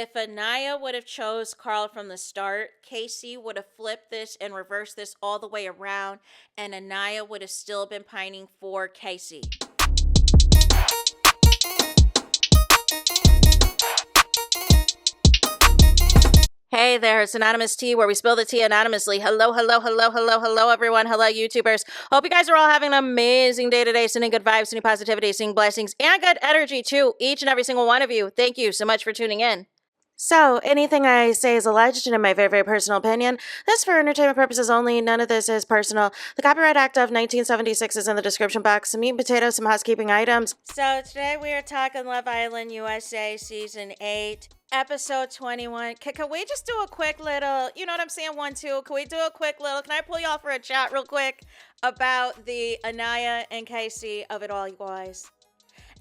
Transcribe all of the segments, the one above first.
If ANIYA would have chose Carl from the start, Casey would have flipped this and reversed this all the way around, and ANIYA would have still been pining for Casey. Hey there, it's Anonymous Tea, where we spill the tea anonymously. Hello, hello, hello, hello, hello, everyone. Hello, YouTubers. Hope you guys are all having an amazing day today, sending good vibes, sending positivity, sending blessings, and good energy to each and every single one of you. Thank you so much for tuning in. So, anything I say is alleged and in my very, very personal opinion. This is for entertainment purposes only. None of this is personal. The Copyright Act of 1976 is in the description box. Some meat and potatoes, some housekeeping items. So, today we are talking Love Island USA Season 8. Episode 21. Can we just do a quick little, you know what I'm saying, 1, 2? Can we do a quick little, can I pull y'all for a chat real quick about the ANIYA and Casey of it all, you guys?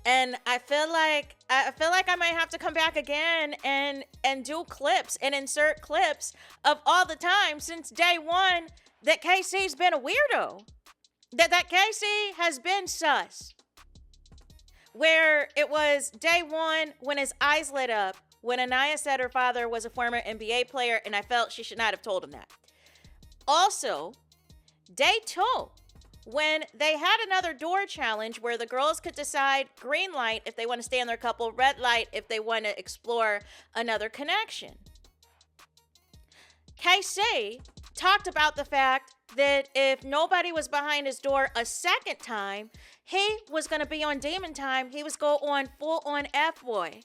And I feel like I might have to come back again and do clips and insert clips of all the time since day one that Casey's been a weirdo. That Casey has been sus. Where it was day one when his eyes lit up, when ANIYA said her father was a former NBA player, and I felt she should not have told him that. Also, day 2, when they had another door challenge where the girls could decide green light if they want to stay in their couple, red light if they want to explore another connection. Casey talked about the fact that if nobody was behind his door a second time, he was going to be on demon time. He was going on full-on F-boy.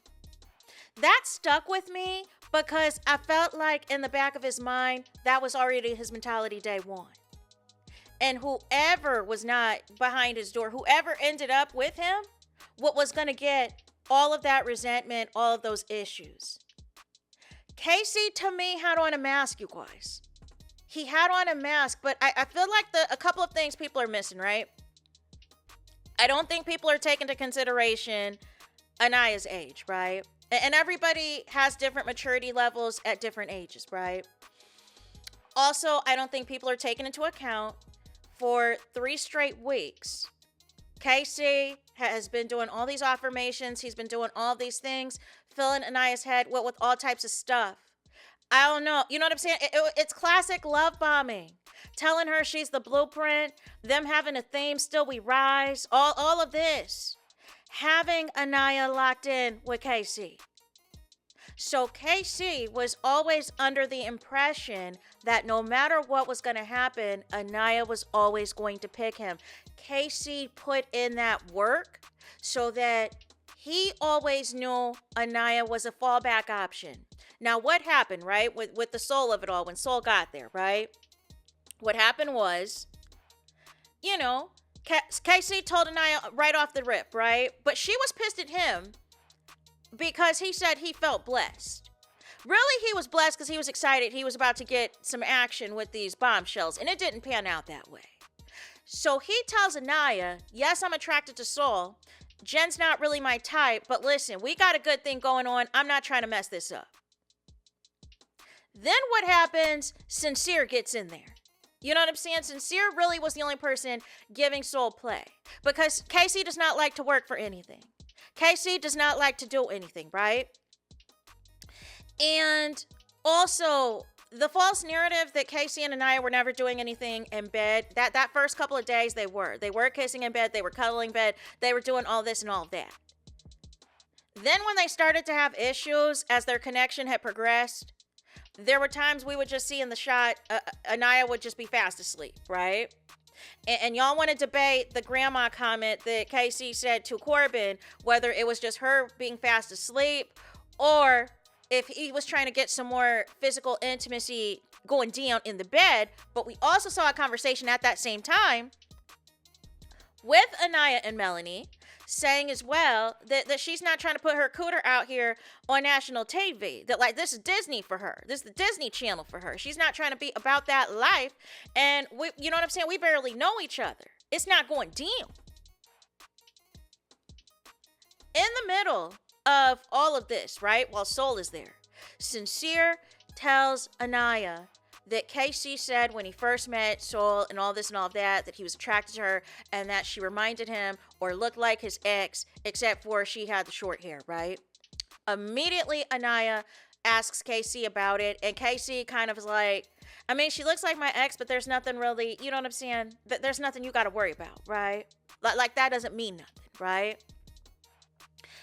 That stuck with me because I felt like in the back of his mind, that was already his mentality day one. And whoever was not behind his door, whoever ended up with him, what was going to get all of that resentment, all of those issues. Casey, to me, had on a mask, you guys. He had on a mask, but I feel like a couple of things people are missing, right? I don't think people are taking into consideration ANIYA's age, right? And everybody has different maturity levels at different ages, right? Also, I don't think people are taking into account for 3 straight weeks, Casey has been doing all these affirmations. He's been doing all these things, filling ANIYA's head with all types of stuff. I don't know. You know what I'm saying? It's classic love bombing. Telling her she's the blueprint, them having a theme, Still We Rise, all of this. Having ANIYA locked in with Casey. So Casey was always under the impression that no matter what was going to happen, ANIYA was always going to pick him. Casey put in that work so that he always knew ANIYA was a fallback option. Now, what happened, right, with the soul of it all, when Soul got there, right? What happened was, you know, Casey told ANIYA right off the rip, right? But she was pissed at him because he said he felt blessed. Really, he was blessed because he was excited. He was about to get some action with these bombshells, and it didn't pan out that way. So he tells ANIYA, yes, I'm attracted to Soul. Jen's not really my type, but listen, we got a good thing going on. I'm not trying to mess this up. Then what happens? Sincere gets in there. You know what I'm saying? Sincere really was the only person giving Soul play because Casey does not like to work for anything. Casey does not like to do anything, right? And also, the false narrative that Casey and ANIYA were never doing anything in bed, that first couple of days they were. They were kissing in bed, they were cuddling in bed, they were doing all this and all that. Then when they started to have issues as their connection had progressed, there were times we would just see in the shot, ANIYA would just be fast asleep, right? And y'all want to debate the grandma comment that Casey said to Corbin, whether it was just her being fast asleep or if he was trying to get some more physical intimacy going down in the bed. But we also saw a conversation at that same time with ANIYA and Melanie saying as well that she's not trying to put her cooter out here on national TV. That like this is Disney for her. This is the Disney Channel for her. She's not trying to be about that life. And we, you know what I'm saying? We barely know each other. It's not going down. In the middle of all of this, right? While Soul is there, Sincere tells ANIYA that Casey said when he first met Soul and all this and all that he was attracted to her and that she reminded him or looked like his ex, except for she had the short hair, right? Immediately, ANIYA asks Casey about it, and Casey kind of is like, I mean, she looks like my ex, but there's nothing really, you know what I'm saying? There's nothing you got to worry about, right? Like that doesn't mean nothing, right?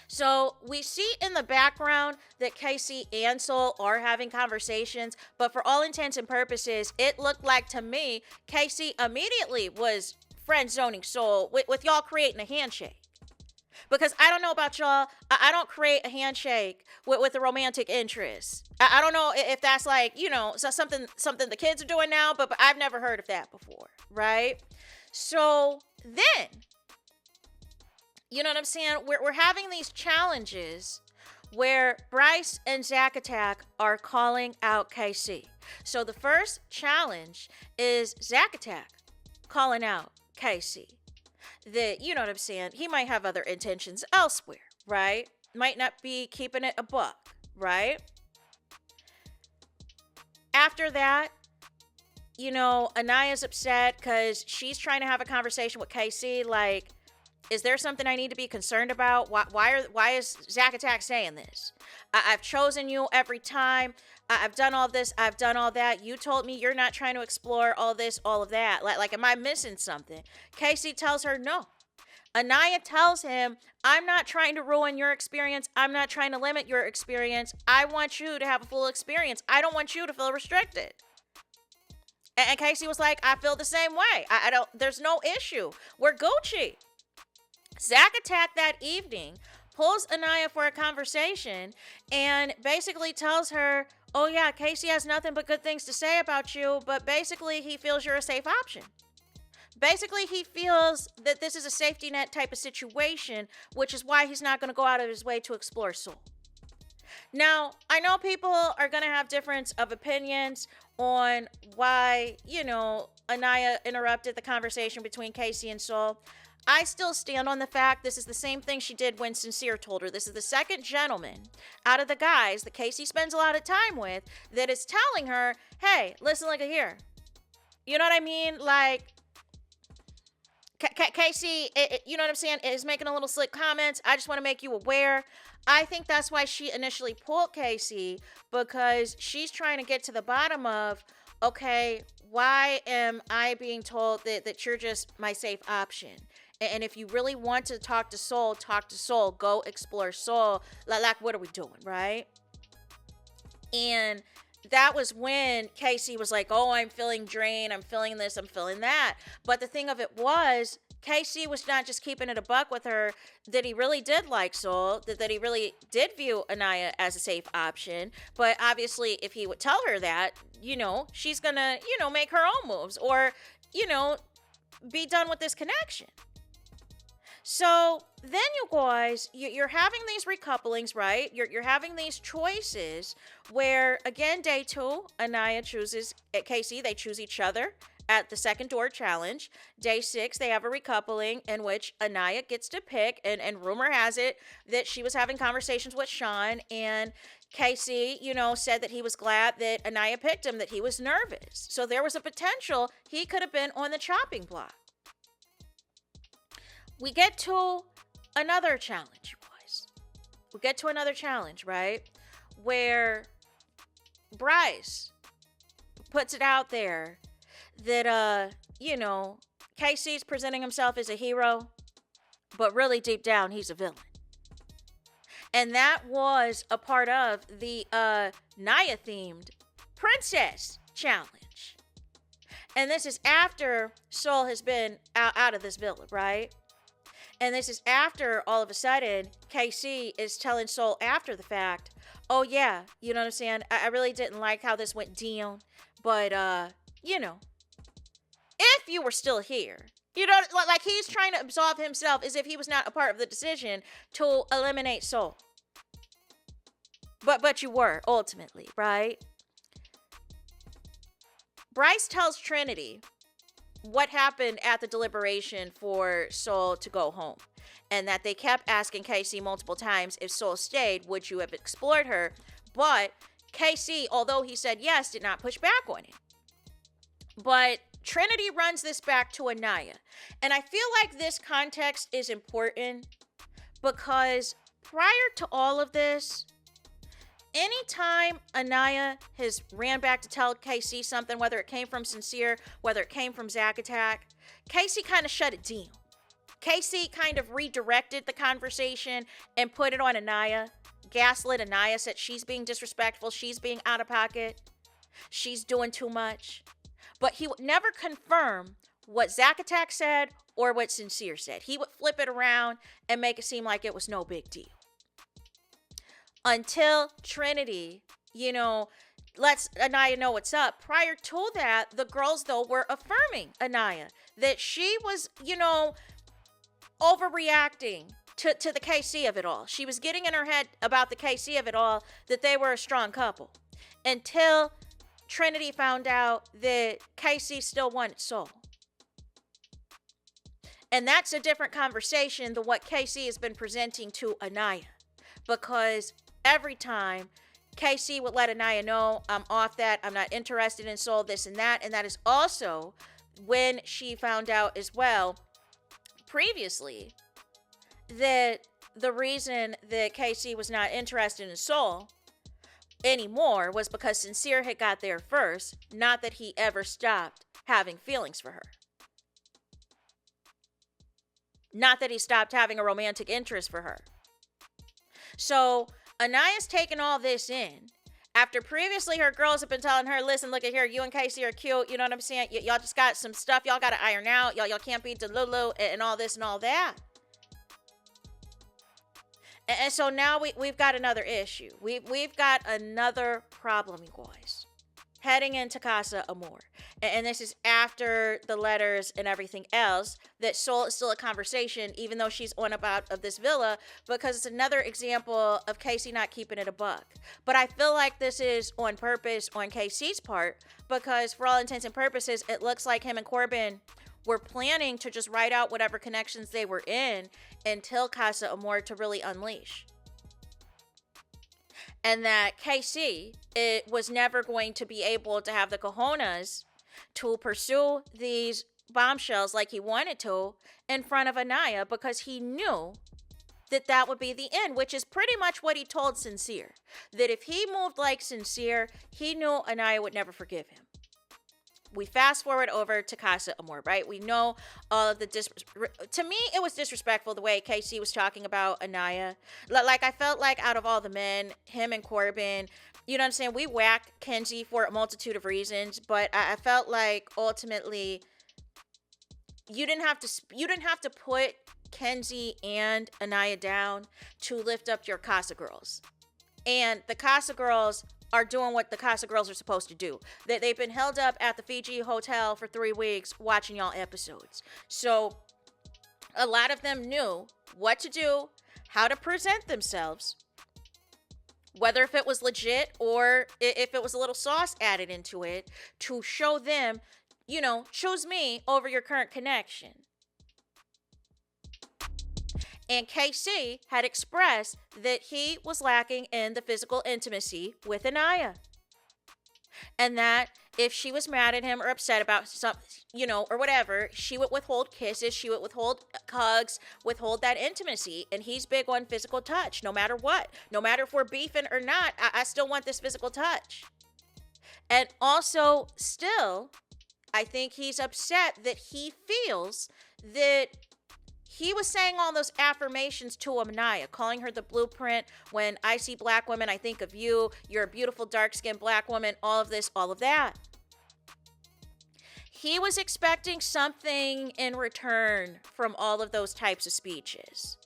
So we see in the background that Casey and Soul are having conversations, but for all intents and purposes, it looked like to me, Casey immediately was friend zoning Soul with y'all creating a handshake. Because I don't know about y'all, I don't create a handshake with a romantic interest. I don't know if that's like, something the kids are doing now, but I've never heard of that before, right? So then, you know what I'm saying? We're having these challenges where Bryce and Zack Attack are calling out KC. So the first challenge is Zack Attack calling out KC. That, you know what I'm saying? He might have other intentions elsewhere, right? Might not be keeping it a buck, right? After that, ANIYA's upset because she's trying to have a conversation with KC like, is there something I need to be concerned about? Why is Zack Attack saying this? I've chosen you every time. I've done all this. I've done all that. You told me you're not trying to explore all this, all of that. Like, am I missing something? Casey tells her no. ANIYA tells him, I'm not trying to ruin your experience. I'm not trying to limit your experience. I want you to have a full experience. I don't want you to feel restricted. And Casey was like, I feel the same way. There's no issue. We're Gucci. Zack Attack that evening pulls ANIYA for a conversation and basically tells her, oh yeah, Casey has nothing but good things to say about you, but basically he feels you're a safe option. Basically, he feels that this is a safety net type of situation, which is why he's not going to go out of his way to explore Soul. Now, I know people are going to have difference of opinions on why, ANIYA interrupted the conversation between Casey and Soul. I still stand on the fact this is the same thing she did when Sincere told her. This is the second gentleman out of the guys that Casey spends a lot of time with that is telling her, hey, listen, look at here. You know what I mean? Like, Casey, you know what I'm saying, is making a little slick comments. I just want to make you aware. I think that's why she initially pulled Casey, because she's trying to get to the bottom of, okay, why am I being told that you're just my safe option? And if you really want to talk to Soul, talk to Soul. Go explore Soul. Like, what are we doing, right? And that was when Casey was like, oh, I'm feeling drained. I'm feeling this. I'm feeling that. But the thing of it was, Casey was not just keeping it a buck with her, that he really did like Soul, that he really did view ANIYA as a safe option. But obviously, if he would tell her that, she's going to, make her own moves or, be done with this connection. So then you guys, you're having these recouplings, right? You're having these choices where, again, day 2, ANIYA chooses Casey. They choose each other at the second door challenge. Day 6, they have a recoupling in which ANIYA gets to pick. And rumor has it that she was having conversations with Sean. And Casey, said that he was glad that ANIYA picked him, that he was nervous. So there was a potential he could have been on the chopping block. We get to another challenge, you guys. We get to another challenge, right? Where Bryce puts it out there that, Casey's presenting himself as a hero, but really deep down, he's a villain. And that was a part of the Naya-themed Princess Challenge. And this is after Soul has been out of this villa, right? And this is after, all of a sudden, KC is telling Soul after the fact, oh, yeah, you know what I'm saying? I really didn't like how this went down. But, if you were still here, like he's trying to absolve himself as if he was not a part of the decision to eliminate Soul. But you were, ultimately, right? Bryce tells Trinity what happened at the deliberation for Soul to go home, and that they kept asking Casey multiple times, if Soul stayed, would you have explored her? But Casey, although he said yes, did not push back on it. But Trinity runs this back to ANIYA, and I feel like this context is important because prior to all of this, anytime ANIYA has ran back to tell Casey something, whether it came from Sincere, whether it came from Zack Attack, Casey kind of shut it down. Casey kind of redirected the conversation and put it on ANIYA, gaslit ANIYA, said she's being disrespectful, she's being out of pocket, she's doing too much. But he would never confirm what Zack Attack said or what Sincere said. He would flip it around and make it seem like it was no big deal. Until Trinity, lets ANIYA know what's up. Prior to that, the girls, though, were affirming ANIYA that she was, overreacting to the KC of it all. She was getting in her head about the KC of it all, that they were a strong couple. Until Trinity found out that KC still wanted Soul. And that's a different conversation than what KC has been presenting to ANIYA. Because every time KC would let ANIYA know, I'm off that, I'm not interested in Soul, this and that. And that is also when she found out as well, previously, that the reason that KC was not interested in Soul anymore was because Sincere had got there first, not that he ever stopped having feelings for her. Not that he stopped having a romantic interest for her. So ANIYA's taken all this in. After previously her girls have been telling her, listen, look at here, you and Casey are cute, you know what I'm saying? Y'all just got some stuff y'all got to iron out. Y'all can't be Delulu and all this and all that. And so now we've got another issue. We've got another problem, you guys. Heading into Casa Amor. And this is after the letters and everything else, that Soul is still a conversation, even though she's on about of this villa, because it's another example of Casey not keeping it a buck. But I feel like this is on purpose on Casey's part, because for all intents and purposes, it looks like him and Corbin were planning to just write out whatever connections they were in until Casa Amor to really unleash. And that KC, it was never going to be able to have the cojones to pursue these bombshells like he wanted to in front of ANIYA, because he knew that that would be the end, which is pretty much what he told Sincere. That if he moved like Sincere, he knew ANIYA would never forgive him. We fast forward over to Casa Amor, right? We know all of the to me, it was disrespectful the way Casey was talking about ANIYA. Like, I felt like out of all the men, him and Corbin, you know what I'm saying? We whack Kenzie for a multitude of reasons, but I felt like ultimately you didn't have to put Kenzie and ANIYA down to lift up your Casa girls. And the Casa girls are doing what the Casa girls are supposed to do. They've been held up at the Fiji Hotel for 3 weeks watching y'all episodes. So a lot of them knew what to do, how to present themselves, whether if it was legit or if it was a little sauce added into it, to show them, choose me over your current connection. And KC had expressed that he was lacking in the physical intimacy with ANIYA. And that if she was mad at him or upset about something, or whatever, she would withhold kisses, she would withhold hugs, withhold that intimacy. And he's big on physical touch, no matter what. No matter if we're beefing or not, I still want this physical touch. And also, still, I think he's upset that he feels that he was saying all those affirmations to ANIYA, calling her the blueprint. When I see black women, I think of you. You're a beautiful, dark-skinned black woman. All of this, all of that. He was expecting something in return from all of those types of speeches.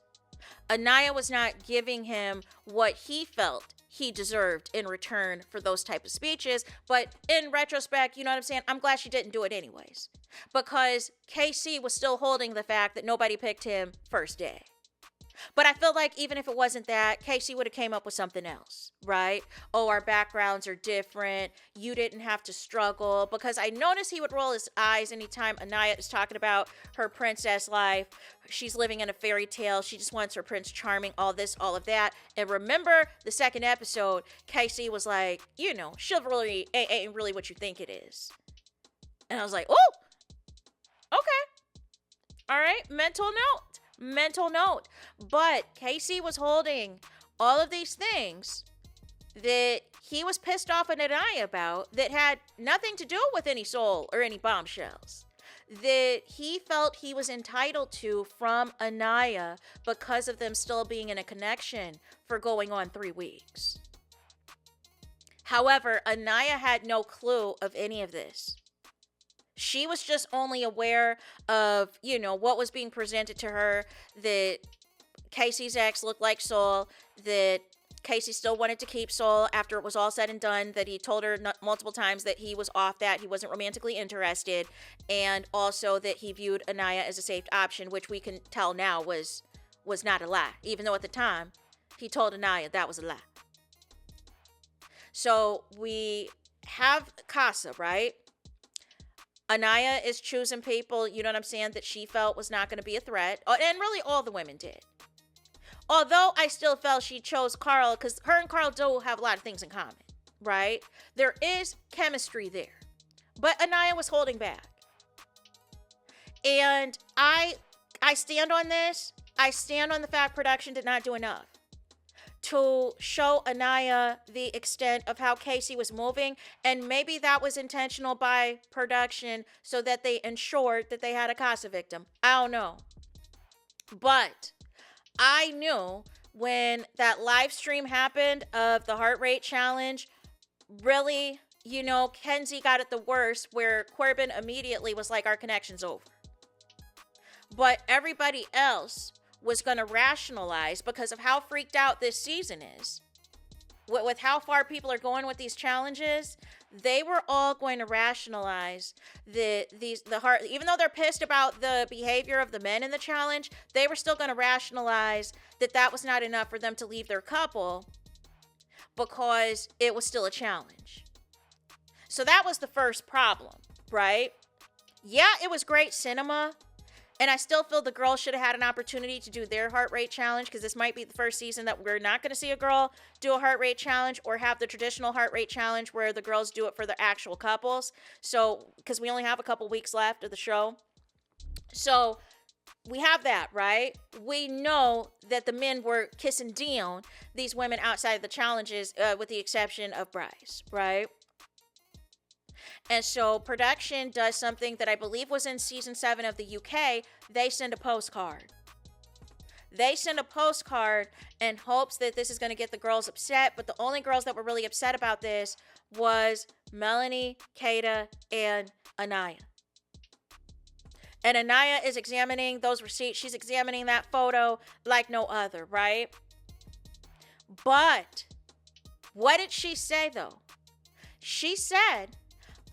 ANIYA was not giving him what he felt he deserved in return for those type of speeches. But in retrospect, you know what I'm saying? I'm glad she didn't do it anyways. Because KC was still holding the fact that nobody picked him first day. But I feel like even if it wasn't that, Casey would have came up with something else, right? Oh, our backgrounds are different. You didn't have to struggle. Because I noticed he would roll his eyes anytime ANIYA is talking about her princess life. She's living in a fairy tale. She just wants her Prince Charming, all this, all of that. And remember the second episode, Casey was like, chivalry ain't really what you think it is. And I was like, oh, okay. All right, mental note. But Casey was holding all of these things that he was pissed off at ANIYA about that had nothing to do with any soul or any bombshells, that he felt he was entitled to from ANIYA because of them still being in a connection for going on 3 weeks. However, ANIYA had no clue of any of this. She was just only aware of, what was being presented to her, that Casey's ex looked like Soul, that Casey still wanted to keep Soul after it was all said and done, that he told her multiple times that he was off that, he wasn't romantically interested, and also that he viewed ANIYA as a safe option, which we can tell now was not a lie, even though at the time he told ANIYA that was a lie. So we have Casa, right? ANIYA is choosing people, you know what I'm saying, that she felt was not going to be a threat. And really all the women did. Although I still felt she chose Carl because her and Carl do have a lot of things in common, right? There is chemistry there. But ANIYA was holding back. And I stand on this. I stand on the fact production did not do enough to show ANIYA the extent of how Casey was moving, and maybe that was intentional by production so that they ensured that they had a Casa victim. I don't know. But I knew when that live stream happened of the heart rate challenge, really, Kenzie got it the worst, where Corbin immediately was like, our connection's over. But everybody else was going to rationalize, because of how freaked out this season is, with how far people are going with these challenges, they were all going to rationalize the heart, even though they're pissed about the behavior of the men in the challenge, they were still going to rationalize that was not enough for them to leave their couple because it was still a challenge. So that was the first problem, right? Yeah, it was great cinema. And I still feel the girls should have had an opportunity to do their heart rate challenge, because this might be the first season that we're not going to see a girl do a heart rate challenge or have the traditional heart rate challenge where the girls do it for the actual couples. So, because we only have a couple weeks left of the show. So, we have that, right? We know that the men were kissing down these women outside of the challenges, with the exception of Bryce, right? And so production does something that I believe was in season 7 of the UK. They send a postcard. They send a postcard in hopes that this is going to get the girls upset. But the only girls that were really upset about this was Melanie, Kata, and ANIYA. And ANIYA is examining those receipts. She's examining that photo like no other, right? But what did she say, though? She said,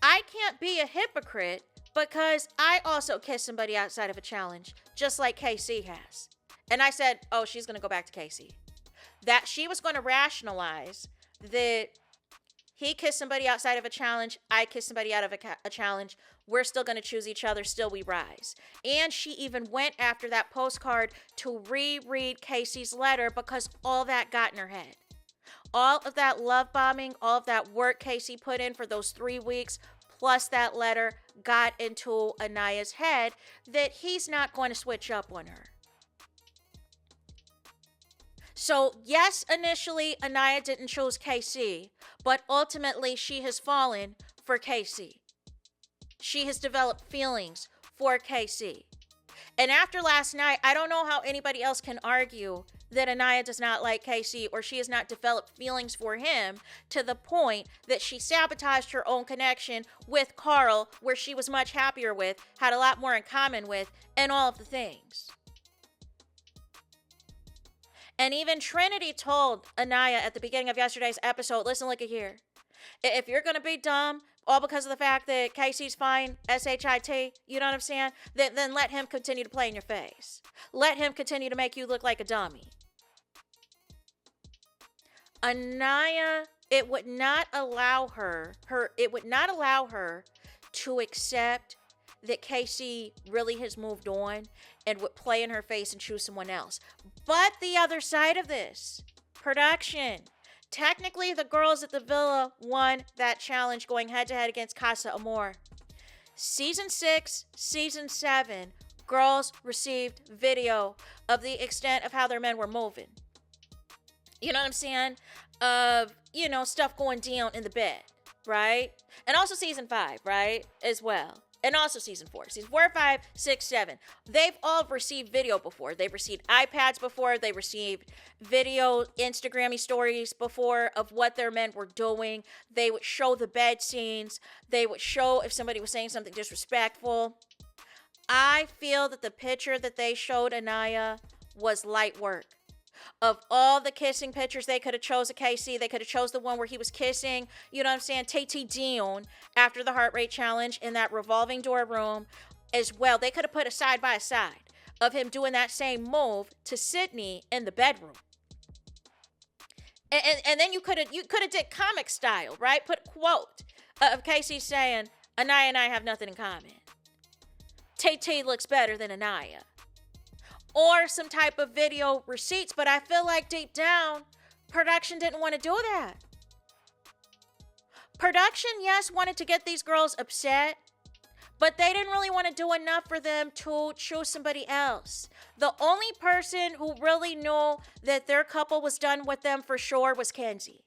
I can't be a hypocrite because I also kissed somebody outside of a challenge, just like KC has. And I said, oh, she's going to go back to KC. That she was going to rationalize that he kissed somebody outside of a challenge, I kissed somebody out of a challenge, we're still going to choose each other, still we rise. And she even went after that postcard to reread Casey's letter because all that got in her head. All of that love bombing, all of that work Casey put in for those 3 weeks, plus that letter got into ANIYA's head that he's not going to switch up on her. So, yes, initially, ANIYA didn't choose KC, but ultimately she has fallen for KC. She has developed feelings for KC. And after last night, I don't know how anybody else can argue that ANIYA does not like KC or she has not developed feelings for him to the point that she sabotaged her own connection with Carl, where she was much happier with, had a lot more in common with, and all of the things. And even Trinity told ANIYA at the beginning of yesterday's episode, listen, look at here. If you're going to be dumb, all because of the fact that Casey's fine, S-H-I-T, you know what I'm saying? Then let him continue to play in your face. Let him continue to make you look like a dummy. ANIYA, it would not allow her to accept that Casey really has moved on and would play in her face and choose someone else. But the other side of this, production. Technically, the girls at the villa won that challenge going head-to-head against Casa Amor. Season 6, Season 7, girls received video of the extent of how their men were moving. You know what I'm saying? of, stuff going down in the bed, right? And also season 5, right? As well. And also season 4. Season 4, 5, 6, 7. They've all received video before. They've received iPads before. They received video, Instagram stories before of what their men were doing. They would show the bed scenes. They would show if somebody was saying something disrespectful. I feel that the picture that they showed ANIYA was light work. Of all the kissing pictures they could have chose of KC, they could have chose the one where he was kissing, Tay Dion after the heart rate challenge in that revolving door room as well. They could have put a side by side of him doing that same move to Sydney in the bedroom. And then you could have did comic style, right? Put a quote of KC saying, ANIYA and I have nothing in common. Tay looks better than ANIYA. Or some type of video receipts, but I feel like deep down, production didn't want to do that. Production, yes, wanted to get these girls upset, but they didn't really want to do enough for them to choose somebody else. The only person who really knew that their couple was done with them for sure was Kenzie.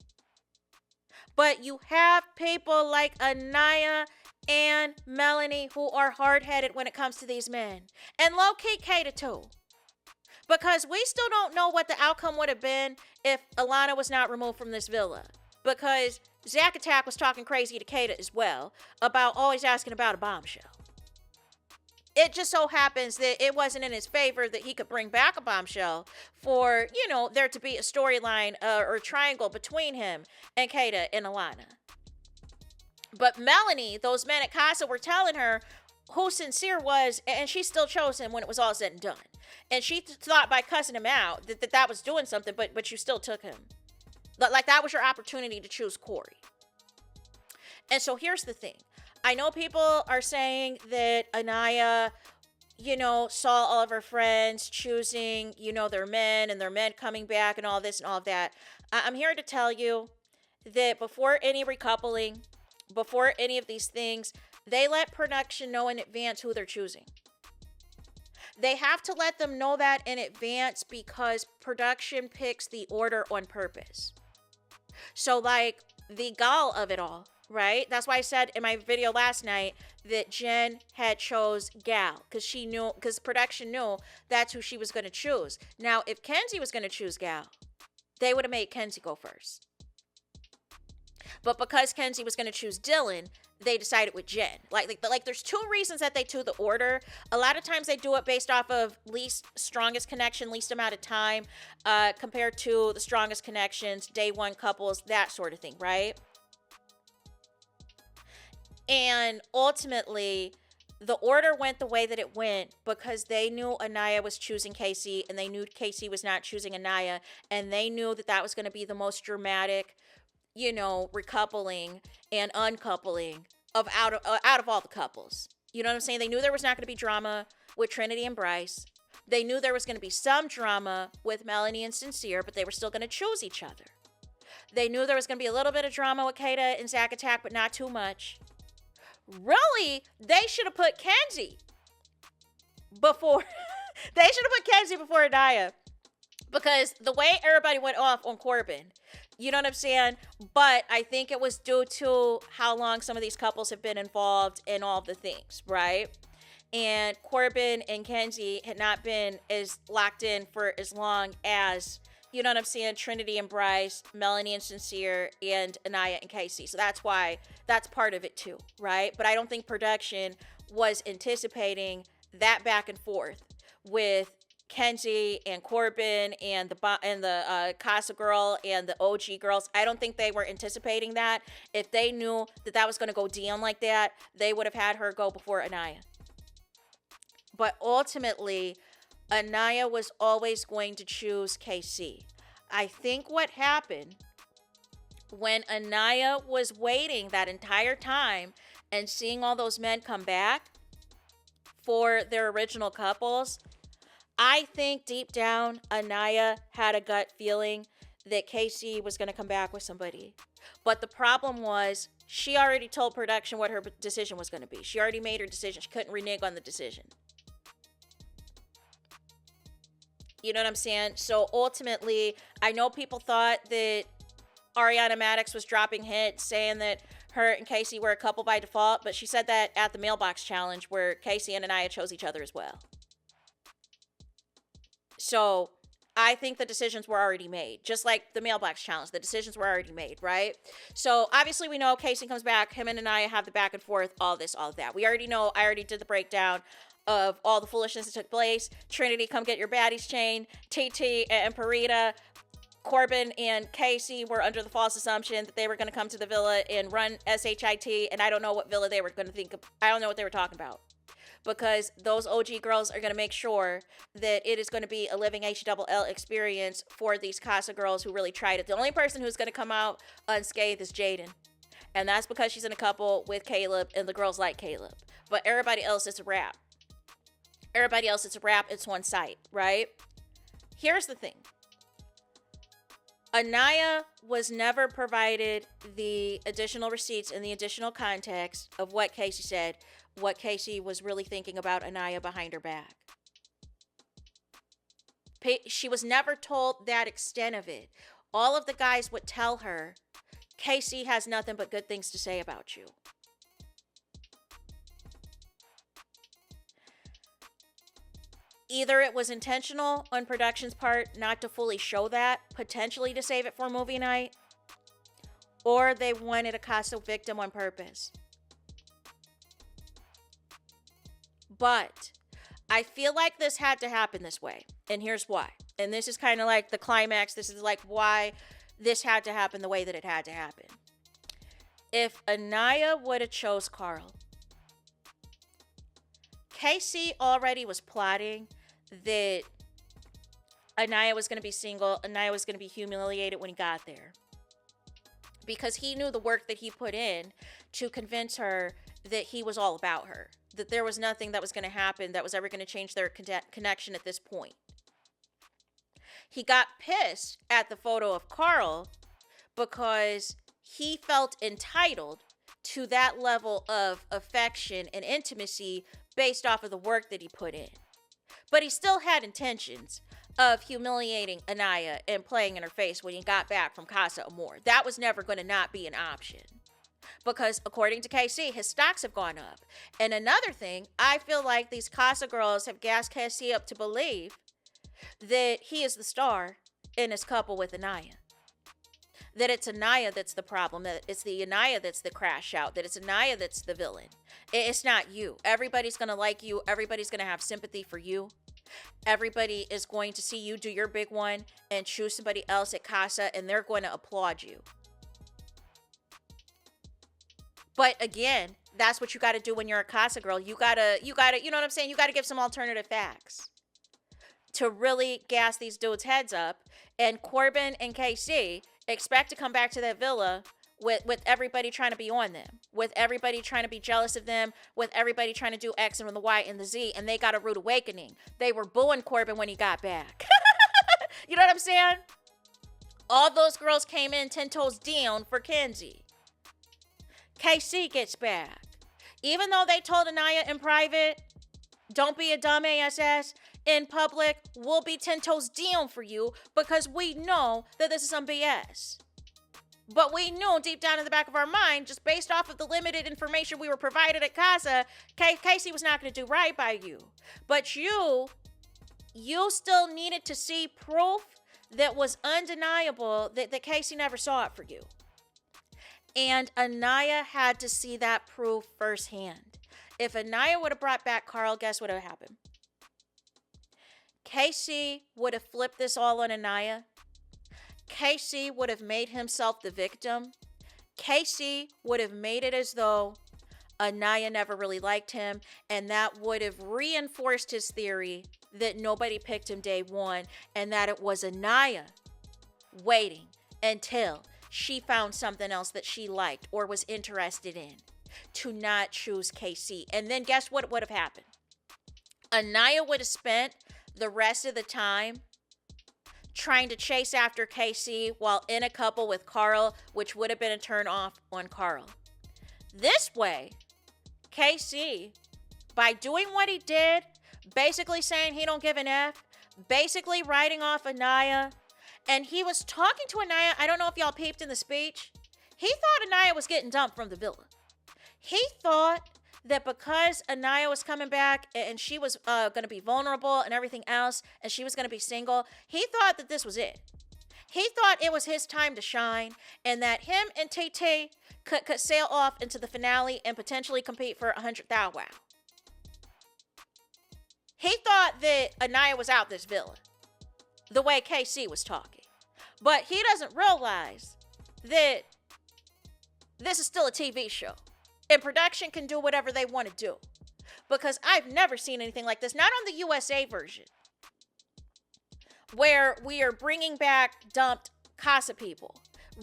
But you have people like ANIYA and Melanie who are hard-headed when it comes to these men. And low-key Kata too. Because we still don't know what the outcome would have been if Alana was not removed from this villa. Because Zack Attack was talking crazy to Kata as well about always asking about a bombshell. It just so happens that it wasn't in his favor that he could bring back a bombshell for, there to be a storyline or a triangle between him and Kata and Alana. But Melanie, those men at Casa were telling her who Sincere was, and she still chose him when it was all said and done. And she thought by cussing him out that was doing something, but you still took him. Like that was your opportunity to choose Corey. And so here's the thing. I know people are saying that ANIYA, saw all of her friends choosing, their men and their men coming back and all this and all of that. I'm here to tell you that before any recoupling, before any of these things, they let production know in advance who they're choosing. They have to let them know that in advance because production picks the order on purpose. So like the gall of it all, right? That's why I said in my video last night that Jen had chose Gal because production knew that's who she was going to choose. Now, if Kenzie was going to choose Gal, they would have made Kenzie go first. But because Kenzie was going to choose Dylan, they decided with Jen. Like there's two reasons that they do the order. A lot of times they do it based off of strongest connection, least amount of time, compared to the strongest connections, day one couples, that sort of thing, right? And ultimately, the order went the way that it went because they knew ANIYA was choosing Casey and they knew Casey was not choosing ANIYA, and they knew that was going to be the most dramatic, recoupling and uncoupling of out of all the couples. You know what I'm saying? They knew there was not going to be drama with Trinity and Bryce. They knew there was going to be some drama with Melanie and Sincere, but they were still going to choose each other. They knew there was going to be a little bit of drama with Kata and Zack Attack, but not too much. Really, they should have put Kenzie before. They should have put Kenzie before ANIYA. Because the way everybody went off on Corbin, you know what I'm saying? But I think it was due to how long some of these couples have been involved in all the things, right? And Corbin and Kenzie had not been as locked in for as long as, you know what I'm saying, Trinity and Bryce, Melanie and Sincere, and ANIYA and Casey. So that's why, that's part of it too, right? But I don't think production was anticipating that back and forth with Kenzie and Corbin and the Casa girl and the OG girls. I don't think they were anticipating that. If they knew that was going to go down like that, they would have had her go before ANIYA. But ultimately, ANIYA was always going to choose KC. I think what happened when ANIYA was waiting that entire time and seeing all those men come back for their original couples, I think deep down, ANIYA had a gut feeling that KC was going to come back with somebody. But the problem was, she already told production what her decision was going to be. She already made her decision. She couldn't renege on the decision. You know what I'm saying? So ultimately, I know people thought that Ariana Madix was dropping hints saying that her and Casey were a couple by default, but she said that at the mailbox challenge where Casey and ANIYA chose each other as well. So I think the decisions were already made. Just like the mailbox challenge, the decisions were already made, right? So obviously we know Casey comes back, him and ANIYA have the back and forth, all this, all that. We already know, I already did the breakdown of all the foolishness that took place. Trinity, come get your baddies chain. TT and Parita, Corbin and Casey were under the false assumption that they were going to come to the villa and run SHIT, and I don't know what villa they were going to think of. I don't know what they were talking about, because those OG girls are going to make sure that it is going to be a living HLL experience for these Casa girls who really tried it. The only person who's going to come out unscathed is Jaden, and that's because she's in a couple with Caleb, and the girls like Caleb. But everybody else, it's a wrap. Everybody else, it's a wrap. It's one site, right? Here's the thing. ANIYA was never provided the additional receipts and the additional context of what Casey said, what Casey was really thinking about ANIYA behind her back. She was never told that extent of it. All of the guys would tell her, Casey has nothing but good things to say about you. Either it was intentional on production's part not to fully show that, potentially to save it for movie night, or they wanted a Casa victim on purpose. But I feel like this had to happen this way, and here's why. And this is kind of like the climax. This is like why this had to happen the way that it had to happen. If ANIYA would have chose Carl, Casey already was plotting that ANIYA was going to be single. ANIYA was going to be humiliated when he got there, because he knew the work that he put in to convince her that he was all about her, that there was nothing that was going to happen that was ever going to change their connection at this point. He got pissed at the photo of Carl because he felt entitled to that level of affection and intimacy based off of the work that he put in. But he still had intentions of humiliating ANIYA and playing in her face when he got back from Casa Amor. That was never going to not be an option, because according to KC, his stocks have gone up. And another thing, I feel like these Casa girls have gassed KC up to believe that he is the star in his couple with ANIYA. That it's ANIYA that's the problem, that it's the ANIYA that's the crash out, that it's ANIYA that's the villain. It's not you. Everybody's going to like you. Everybody's going to have sympathy for you. Everybody is going to see you do your big one and choose somebody else at Casa, and they're going to applaud you. But again, that's what you got to do when you're a Casa girl. You got to, you know what I'm saying? You got to give some alternative facts to really gas these dudes' heads up. And Corbin and KC expect to come back to that villa with everybody trying to be on them, with everybody trying to be jealous of them, with everybody trying to do X and the Y and the Z, and they got a rude awakening. They were booing Corbin when he got back. You know what I'm saying? All those girls came in 10 toes down for Kenzie. KC gets back. Even though they told ANIYA in private, don't be a dumb ASS, in public, we'll be 10 toes down for you because we know that this is some BS. But we knew deep down in the back of our mind, just based off of the limited information we were provided at Casa, Casey was not going to do right by you. But you still needed to see proof that was undeniable that Casey never saw it for you. And ANIYA had to see that proof firsthand. If ANIYA would have brought back Carl, guess what would have happened? Casey would have flipped this all on ANIYA. Casey would have made himself the victim. Casey would have made it as though ANIYA never really liked him, and that would have reinforced his theory that nobody picked him day one, and that it was ANIYA waiting until she found something else that she liked or was interested in to not choose KC. And then guess what would have happened? ANIYA would have spent the rest of the time trying to chase after KC while in a couple with Carl, which would have been a turn off on Carl. This way, KC, by doing what he did, basically saying he don't give an F, basically writing off ANIYA, And he was talking to ANIYA. I don't know if y'all peeped in the speech. He thought ANIYA was getting dumped from the villa. He thought that because ANIYA was coming back and she was going to be vulnerable and everything else, and she was going to be single, he thought that this was it. He thought it was his time to shine, and that him and TT could sail off into the finale and potentially compete for 100 Thou Wow. He thought that ANIYA was out this villa, the way KC was talking. But he doesn't realize that this is still a TV show, and production can do whatever they want to do. Because I've never seen anything like this, not on the USA version, where we are bringing back dumped Casa people.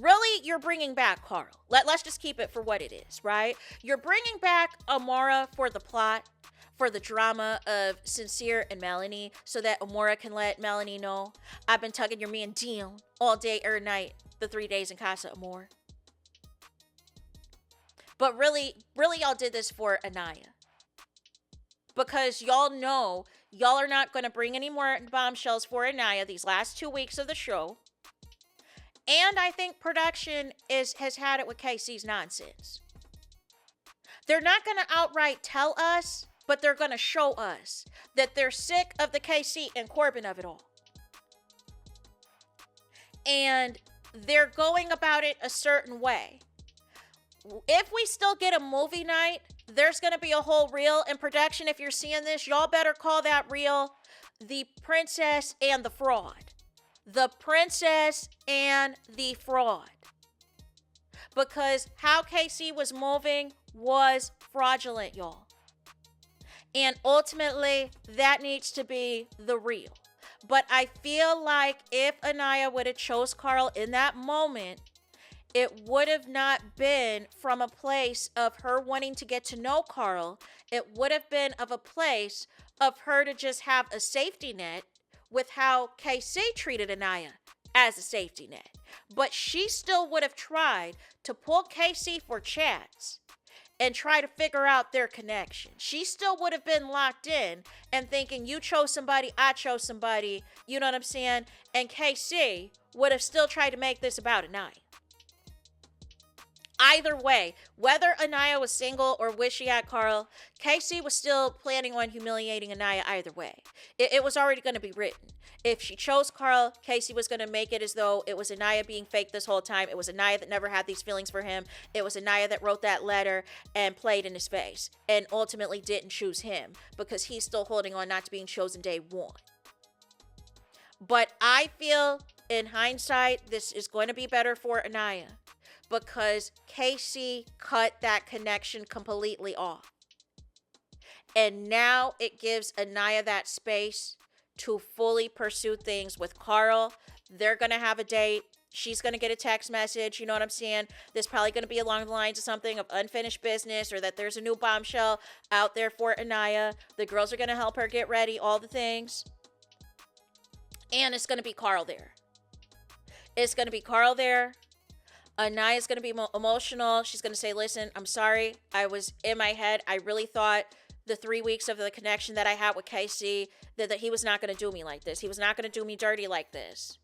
Really, you're bringing back Carl. Let's just keep it for what it is, right? You're bringing back Amora for the plot, for the drama of Sincere and Melanie, so that Amora can let Melanie know, I've been tugging your man down all day, every night, the 3 days in Casa Amor. But really, y'all did this for ANIYA. Because y'all know y'all are not going to bring any more bombshells for ANIYA these last 2 weeks of the show. And I think production has had it with KC's nonsense. They're not going to outright tell us, but they're going to show us that they're sick of the KC and Corbin of it all. And they're going about it a certain way. If we still get a movie night, there's going to be a whole reel in production. If you're seeing this, y'all better call that reel The Princess and the Fraud. The Princess and the Fraud. Because how KC was moving was fraudulent, y'all. And ultimately, that needs to be the reel. But I feel like if ANIYA would have chose Carl in that moment, it would have not been from a place of her wanting to get to know Carl. It would have been of a place of her to just have a safety net with how KC treated ANIYA as a safety net. But she still would have tried to pull KC for chats and try to figure out their connection. She still would have been locked in and thinking, you chose somebody, I chose somebody, you know what I'm saying? And KC would have still tried to make this about ANIYA. Either way, whether ANIYA was single or wish she had Carl, KC was still planning on humiliating ANIYA either way. It was already going to be written. If she chose Carl, KC was going to make it as though it was ANIYA being fake this whole time. It was ANIYA that never had these feelings for him. It was ANIYA that wrote that letter and played in his face and ultimately didn't choose him because he's still holding on not to being chosen day one. But I feel in hindsight, this is going to be better for ANIYA, because KC cut that connection completely off. And now it gives ANIYA that space to fully pursue things with Carl. They're going to have a date. She's going to get a text message. You know what I'm saying? There's probably going to be along the lines of something of unfinished business, or that there's a new bombshell out there for ANIYA. The girls are going to help her get ready, all the things. And it's going to be Carl there. It's going to be Carl there. ANIYA's going to be emotional. She's going to say, listen, I'm sorry. I was in my head. I really thought the 3 weeks of the connection that I had with KC, that he was not going to do me like this. He was not going to do me dirty like this.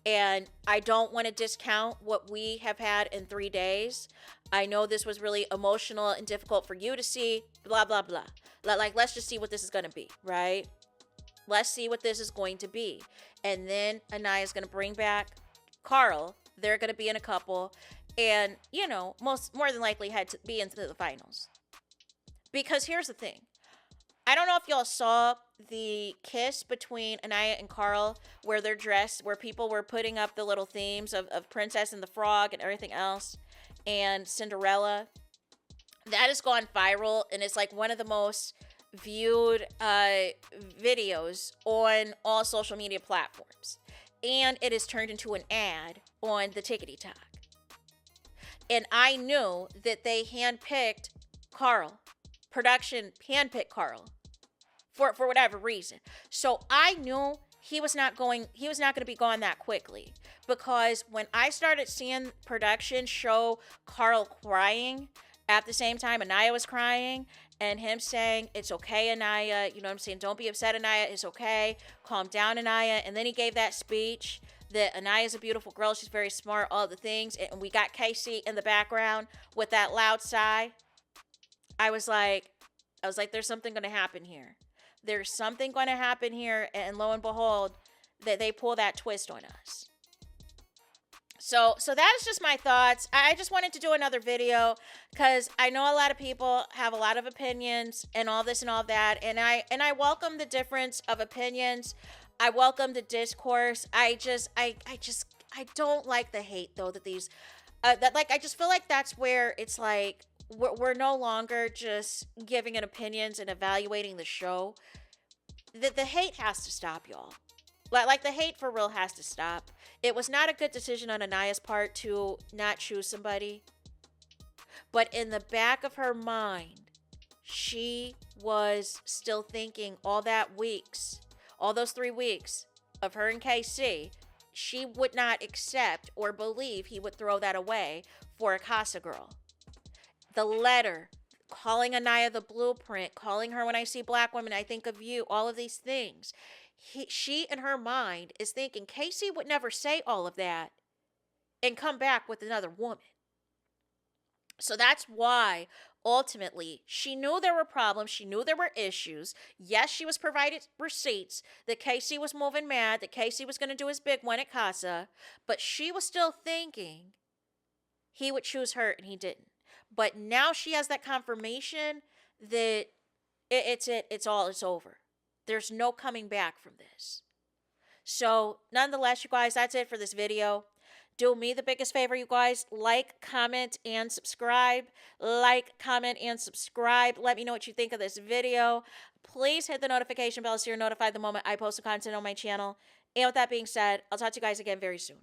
And I don't want to discount what we have had in 3 days. I know this was really emotional and difficult for you to see, blah, blah, blah. Like, let's just see what this is going to be, right? Let's see what this is going to be. And then ANIYA's going to bring back Carl. They're going to be in a couple and, you know, more than likely had to be into the finals. Because here's the thing. I don't know if y'all saw the kiss between ANIYA and Carl, where they're dressed, where people were putting up the little themes of Princess and the Frog and everything else, and Cinderella. That has gone viral, and it's like one of the most viewed videos on all social media platforms. And it is turned into an ad on the TikTok. And I knew that they handpicked Carl. Production handpicked Carl for whatever reason. So I knew he was not going to be gone that quickly, because when I started seeing production show Carl crying at the same time ANIYA was crying, and him saying, it's okay, ANIYA, you know what I'm saying? Don't be upset, ANIYA, it's okay. Calm down, ANIYA. And then he gave that speech that ANIYA is a beautiful girl. She's very smart, all the things. And we got Casey in the background with that loud sigh. I was like, there's something going to happen here. There's something going to happen here. And lo and behold, that they pull that twist on us. So that is just my thoughts. I just wanted to do another video because I know a lot of people have a lot of opinions and all this and all that. And I welcome the difference of opinions. I welcome the discourse. I don't like the hate though that these, I just feel like that's where it's like, we're no longer just giving it opinions and evaluating the show. The hate has to stop, y'all. Like the hate for real has to stop. It was not a good decision on ANIYA's part to not choose somebody. But in the back of her mind, she was still thinking all those 3 weeks of her and KC, she would not accept or believe he would throw that away for a Casa girl. The letter, calling ANIYA the blueprint, calling her when I see black women, I think of you, all of these things. She in her mind is thinking Casey would never say all of that and come back with another woman. So that's why ultimately she knew there were problems. She knew there were issues. Yes, she was provided receipts that Casey was moving mad, that Casey was going to do his big one at Casa, but she was still thinking he would choose her and he didn't. But now she has that confirmation that it's over. There's no coming back from this. So nonetheless, you guys, that's it for this video. Do me the biggest favor, you guys. Like, comment, and subscribe. Like, comment, and subscribe. Let me know what you think of this video. Please hit the notification bell so you're notified the moment I post the content on my channel. And with that being said, I'll talk to you guys again very soon.